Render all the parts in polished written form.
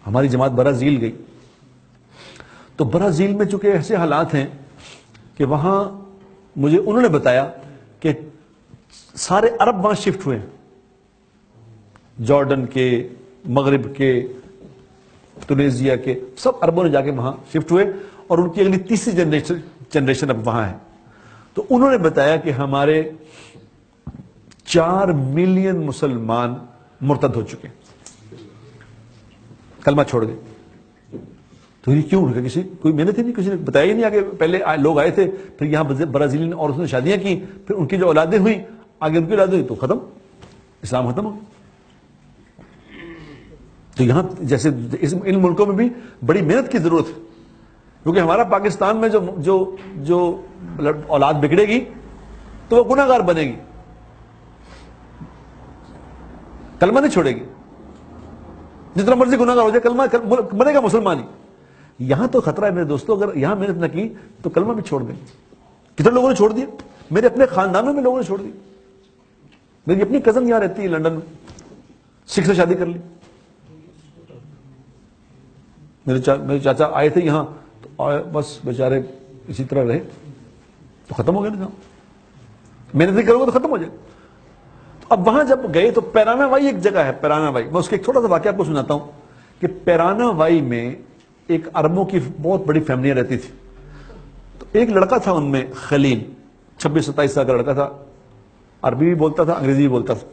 ہماری جماعت برازیل گئی. تو برازیل میں چونکہ ایسے حالات ہیں کہ وہاں مجھے انہوں نے بتایا کہ سارے عرب وہاں شفٹ ہوئے ہیں, جارڈن کے, مغرب کے, ٹونیزیا کے, سب عربوں نے جا کے وہاں شفٹ ہوئے اور ان کی اگلی تیسری جنریشن اب وہاں ہے. تو انہوں نے بتایا کہ ہمارے 4 ملین مسلمان مرتد ہو چکے, کلمہ چھوڑ گئے. تو یہ کیوں؟ کسی کوئی محنت ہی نہیں, کسی نے بتایا ہی نہیں. آگے پہلے لوگ آئے تھے, پھر یہاں برازیلین عورتوں نے شادیاں کی, پھر ان کی جو اولادیں ہوئیں, آگے ان کی اولادیں ہوئی تو ختم, اسلام ختم ہو. تو یہاں جیسے ان ملکوں میں بھی بڑی محنت کی ضرورت ہے, کیونکہ ہمارا پاکستان میں جو اولاد بگڑے گی تو وہ گناہ گار بنے گی, کلمہ نہیں چھوڑے گی. جتنا مرضی گناہ گار ہو جائے کلمہ بنے گا مسلمان ہی. یہاں تو خطرہ ہے میرے دوستوں, اگر یہاں محنت نہ کی تو کلمہ بھی چھوڑ دیں. کتنے لوگوں نے چھوڑ دیا, میرے اپنے خاندانوں میں لوگوں نے چھوڑ دیا. میری اپنی کزن یہاں رہتی ہے لندن میں, سکھ سے شادی کر لی. میرے چاچا آئے تھے یہاں تو بس بیچارے اسی طرح رہے تو ختم ہو گیا نا. محنت نہیں کرو گے تو ختم ہو جائے. تو اب وہاں جب گئے تو پیرانا وائی ایک جگہ ہے, پیرانا وائی. میں اس کے ایک چھوٹا سا واقعہ آپ کو سناتا ہوں کہ پیرانا وائی میں ایک عربوں کی بہت بڑی فیملیاں رہتی تھی. تو ایک لڑکا تھا ان میں, خلیل, 26-27 سال کا لڑکا تھا, عربی بھی بولتا تھا, انگریزی بھی بولتا تھا.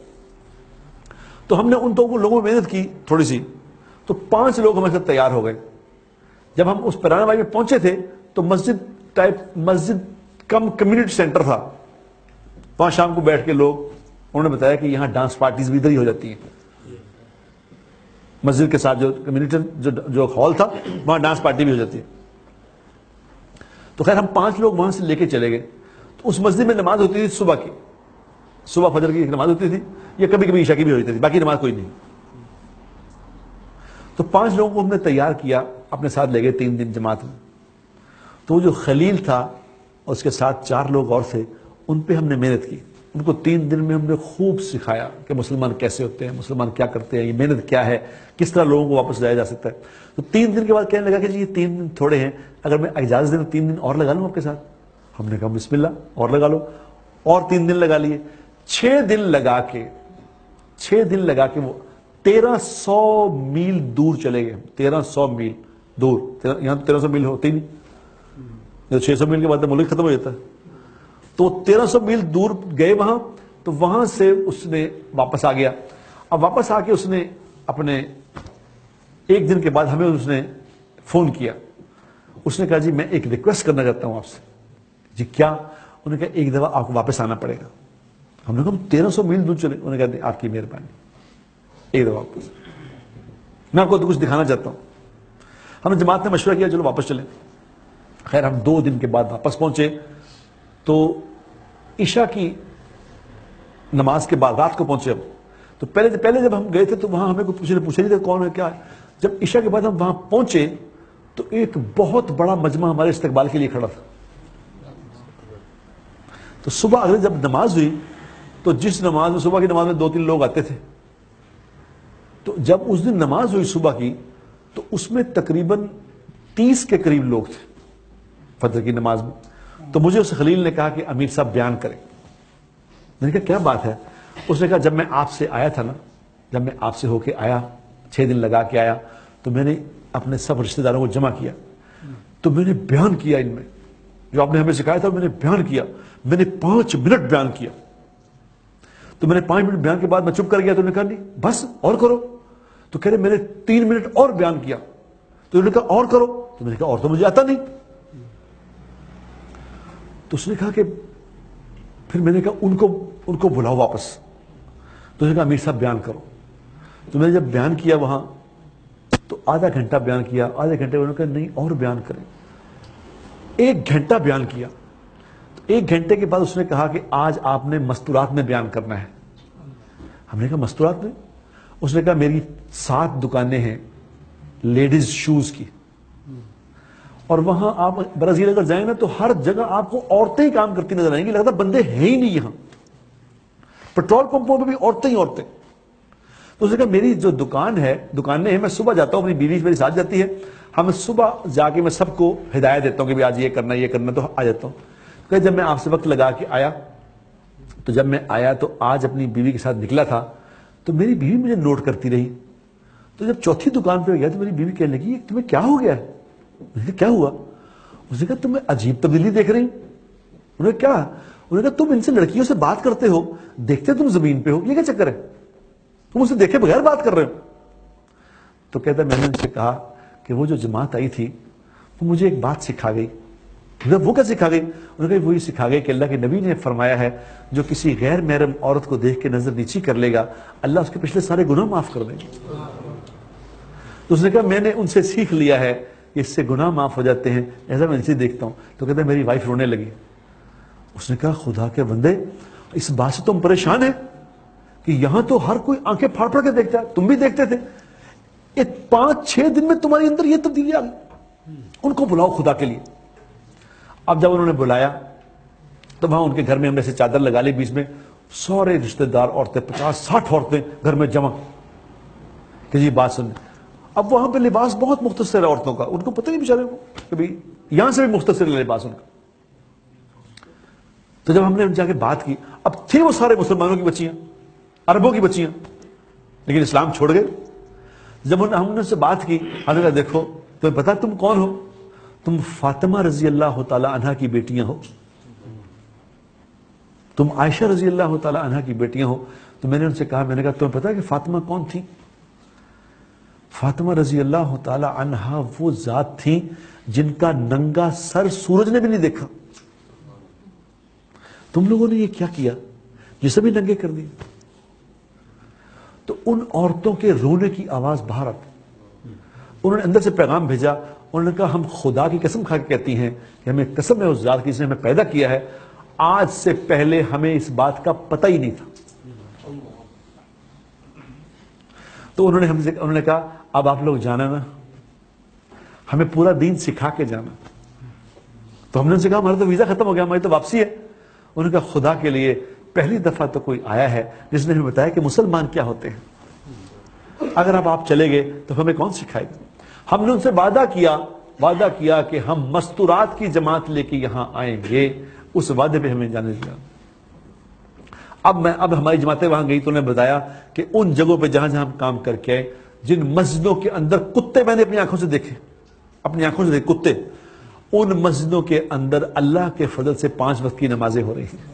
تو ہم نے ان لوگوں میں محنت کی تھوڑی سی, تو 5 لوگ ہمارے ساتھ تیار ہو گئے. جب ہم اس پیرانا وائی میں پہنچے تھے تو مسجد کم کمیونٹی سینٹر تھا. وہاں شام کو بیٹھ کے لوگ, انہوں نے بتایا کہ یہاں ڈانس پارٹیز بھی ادھر ہی ہو جاتی ہیں. مسجد کے ساتھ جو کمیونٹی جو ہال تھا وہاں ڈانس پارٹی بھی ہو جاتی ہے. تو خیر ہم 5 لوگ وہاں سے لے کے چلے گئے. تو اس مسجد میں نماز ہوتی تھی صبح کی, صبح فجر کی ایک نماز ہوتی تھی, یا کبھی کبھی عشاء کی بھی ہوتی تھی, باقی نماز کوئی نہیں. تو 5 لوگوں کو ہم نے تیار کیا, اپنے ساتھ لے گئے 3 دن جماعت میں. تو وہ جو خلیل تھا اور اس کے ساتھ 4 لوگ اور تھے, ان پہ ہم نے محنت کی. ان کو 3 دن میں ہم نے خوب سکھایا کہ مسلمان کیسے ہوتے ہیں, مسلمان کیا کرتے ہیں, یہ محنت کیا ہے, کس طرح لوگوں کو واپس لایا جا سکتا ہے. تو 3 دن کے بعد کہنے لگا کہ جی یہ 3 دن تھوڑے ہیں, اگر میں اجازت دیں تو 3 دن اور لگا لوں آپ کے ساتھ. ہم نے کہا بسم اللہ, اور لگا لو. اور 3 دن لگا لیے. 6 دن لگا کے وہ 1300 میل دور چلے گئے. 1300 میل دور, یہاں تو 1300 میل ہوتی نہیں, 600 میل کے بعد ملک ختم ہو جاتا ہے. تو 1300 میل دور گئے وہاں. تو وہاں سے اس نے واپس آ گیا. اب واپس آ کے اس نے اپنے 1 دن کے بعد ہمیں اس نے فون کیا. اس نے کہا جی میں ایک ریکویسٹ کرنا چاہتا ہوں آپ سے. جی کیا؟ انہوں نے کہا ایک دفعہ آپ کو واپس آنا پڑے گا. ہم نے کہا 1300 میل دور چلے. انہوں نے کہا آپ کی مہربانی, ایک دفعہ واپس, میں آپ کو تو کچھ دکھانا چاہتا ہوں. ہم نے جماعت نے مشورہ کیا چلو واپس چلیں. خیر ہم 2 دن کے بعد واپس پہنچے. تو عشاء کی نماز کے بعد رات کو پہنچے ہم. تو پہلے جب ہم گئے تھے تو وہاں ہمیں کچھ پوچھا نہیں تھا کون ہے کیا ہے. جب عشاء کے بعد ہم وہاں پہنچے تو ایک بہت بڑا مجمع ہمارے استقبال کے لیے کھڑا تھا. تو صبح اگلے جب نماز ہوئی تو جس نماز میں صبح کی نماز میں 2-3 لوگ آتے تھے, تو جب اس دن نماز ہوئی صبح کی تو اس میں تقریباً 30 کے قریب لوگ تھے فجر کی نماز میں. تو مجھے اس خلیل نے کہا کہ امیر صاحب بیان کریں. میں نے کہا کیا بات ہے؟ اس نے کہا جب میں آپ سے آیا تھا نا, جب میں آپ سے ہو کے آیا 6 دن لگا کے آیا, تو میں نے اپنے سب رشتہ داروں کو جمع کیا, تو میں نے بیان کیا ان میں جو آپ نے ہمیں سکھایا تھا. میں نے بیان کیا, میں نے 5 منٹ بیان کیا. تو میں نے 5 منٹ بیان کے بعد میں چپ کر گیا. تو انہوں نے کہا نہیں بس اور کرو. تو کہہ رہے میں نے 3 منٹ اور بیان کیا. تو انہوں نے کہا اور کرو. تو میں نے کہا اور تو مجھے آتا نہیں. تو اس نے کہا کہ پھر میں نے کہا ان کو بلاؤ واپس. تو اس نے کہا امیر صاحب بیان کرو. تو میں نے جب بیان کیا وہاں تو آدھا گھنٹہ بیان کیا. آدھے گھنٹے انہوں نے کہا نہیں اور بیان کریں. 1 گھنٹہ بیان کیا. تو 1 گھنٹے کے بعد اس نے کہا کہ آج آپ نے مستورات میں بیان کرنا ہے. ہم نے کہا مستورات میں؟ اس نے کہا میری 7 دکانیں ہیں لیڈیز شوز کی, اور وہاں آپ برازیل اگر جائیں نا تو ہر جگہ آپ کو عورتیں ہی کام کرتی نظر آئیں گی, لگتا بندے ہیں ہی نہیں یہاں. پیٹرول پمپوں پہ بھی عورتیں ہی عورتیں. تو اس نے کہا میری جو دکانیں ہیں، میں صبح جاتا ہوں، اپنی بیوی میری ساتھ جاتی ہے، ہم صبح جا کے میں سب کو ہدایت دیتا ہوں کہ آج یہ کرنا تو آ جاتا ہوں۔ کہ جب میں آپ سے وقت لگا کے آیا، تو جب میں آیا تو آج اپنی بیوی کے ساتھ نکلا تھا، تو میری بیوی مجھے نوٹ کرتی رہی۔ تو جب چوتھی دکان پہ گیا تو میری بیوی کہنے لگی تمہیں کیا ہو گیا ہے؟ میں نے کہا کیا ہوا؟ اس نے کہا تمہیں عجیب تبدیلی دیکھ رہی ہوں۔ انہوں نے کیا؟ انہوں نے کہا تم ان سے لڑکیوں سے بات کرتے ہو، دیکھتے تم زمین پہ ہو، یہ کیا چکر ہے؟ تم اسے دیکھے بغیر بات کر رہے ہو۔ تو کہتا میں نے ان سے کہا کہ وہ جو جماعت آئی تھی وہ مجھے ایک بات سکھا گئی۔ وہ کیا سکھا گئی؟ انہوں نے کہا وہی سکھا گئی کہ اللہ کے نبی نے فرمایا ہے جو کسی غیر محرم عورت کو دیکھ کے نظر نیچی کر لے گا اللہ اس کے پچھلے سارے گناہ معاف کر دیں گے۔ تو اس نے کہا میں نے ان سے سیکھ لیا ہے کہ اس سے گناہ معاف ہو جاتے ہیں، ایسا میں اسے دیکھتا ہوں۔ تو کہتا ہے میری وائف رونے لگی۔ اس نے کہا خدا کے بندے اس بات سے تم پریشان ہیں کہ یہاں تو ہر کوئی آنکھیں پھاڑ پھاڑ کے دیکھتا ہے، تم بھی دیکھتے تھے، 5-6 دن میں تمہارے اندر یہ تبدیلی آ گئی، ان کو بلاؤ خدا کے لیے۔ اب جب انہوں نے بلایا تو وہاں ان کے گھر میں ہم نے سے چادر لگا لی، بیچ میں سارے رشتہ دار عورتیں 50-60 عورتیں گھر میں جمع کہ جی بات سنیں۔ اب وہاں پہ لباس بہت مختصر ہے عورتوں کا، ان کو پتہ نہیں بیچارے کو کبھی یہاں سے بھی مختصر ہے لباس ان کا۔ تو جب ہم نے جا کے بات کی، اب تھے وہ سارے مسلمانوں کی بچیاں، عربوں کی بچیاں، لیکن اسلام چھوڑ گئے۔ جب ہم نے ان سے بات کی، ہم نے کہا دیکھو تمہیں پتا تم کون ہو؟ تم فاطمہ رضی اللہ تعالی عنہا کی بیٹیاں ہو، تم عائشہ رضی اللہ تعالی عنہا کی بیٹیاں ہو۔ تو میں نے ان سے کہا، میں نے کہا تمہیں پتا کہ فاطمہ کون تھی؟ فاطمہ رضی اللہ تعالی عنہا وہ ذات تھیں جن کا ننگا سر سورج نے بھی نہیں دیکھا۔ تم لوگوں نے یہ کیا کیا؟ جسے بھی ننگے کر دیے۔ تو ان عورتوں کے رونے کی آواز باہر آتی، انہوں نے اندر سے پیغام بھیجا، انہوں نے کہا ہم خدا کی قسم کھا کے کہتی ہیں کہ ہمیں قسم ہے اس ذات کی جس نے ہمیں پیدا کیا ہے، آج سے پہلے ہمیں اس بات کا پتہ ہی نہیں تھا۔ تو انہوں نے کہا اب آپ لوگ جانا نا، ہمیں پورا دین سکھا کے جانا۔ تو ہم نے ان سے کہا ہمارا تو ویزا ختم ہو گیا، ہماری تو واپسی ہے۔ انہوں نے کہا خدا کے لیے پہلی دفعہ تو کوئی آیا ہے جس نے ہمیں بتایا کہ مسلمان کیا ہوتے ہیں، اگر آپ چلے گئے تو ہمیں کون سکھائے گا؟ ہم نے ان سے وعدہ کیا کہ ہم مستورات کی جماعت لے کے یہاں آئیں گے، اس وعدے پہ ہمیں جانے دیا۔ اب ہماری جماعتیں وہاں گئی تو انہیں بتایا کہ ان جگہوں پہ جہاں ہم کام کر کے آئے، جن مسجدوں کے اندر کتے میں نے اپنی آنکھوں سے دیکھے کتے، ان مسجدوں کے اندر اللہ کے فضل سے 5 وقت کی نمازیں ہو رہی ہیں۔